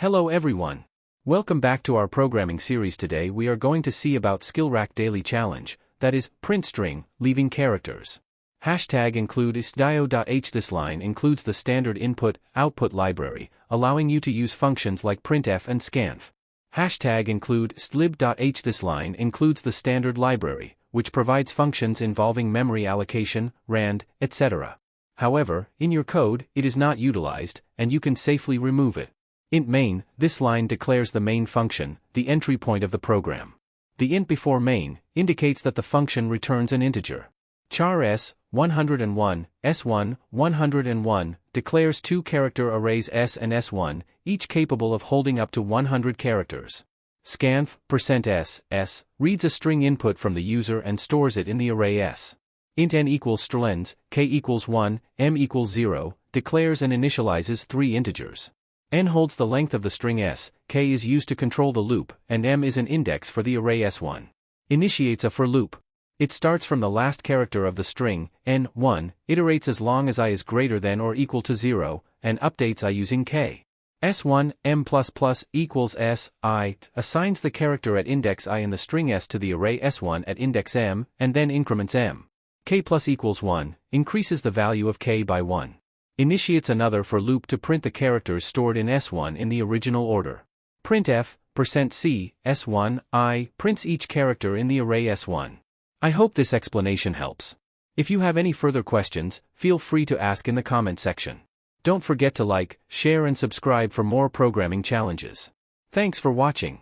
Hello everyone. Welcome back to our programming series. Today we are going to see about SkillRack Daily Challenge, that is, print string, leaving characters. Hashtag include istdio.h. This line includes the standard input-output library, allowing you to use functions like printf and scanf. Hashtag include stlib.h. This line includes the standard library, which provides functions involving memory allocation, rand, etc. However, in your code, it is not utilized, and you can safely remove it. Int main, this line declares the main function, the entry point of the program. The int before main indicates that the function returns an integer. Char s, 101, s1, 101, declares two character arrays s and s1, each capable of holding up to 100 characters. Scanf, %s, reads a string input from the user and stores it in the array s. Int n equals strlens, k equals 1, m equals 0, declares and initializes three integers. N holds the length of the string s, k is used to control the loop, and m is an index for the array s1. Initiates a for loop. It starts from the last character of the string, n1, iterates as long as I is greater than or equal to 0, and updates I using k. s1, m++ equals s, I, assigns the character at index I in the string s to the array s1 at index m, and then increments m. k plus equals 1, increases the value of k by 1. Initiates another for loop to print the characters stored in S1 in the original order. Printf, %c, S1, I, prints each character in the array S1. I hope this explanation helps. If you have any further questions, feel free to ask in the comment section. Don't forget to like, share and subscribe for more programming challenges. Thanks for watching.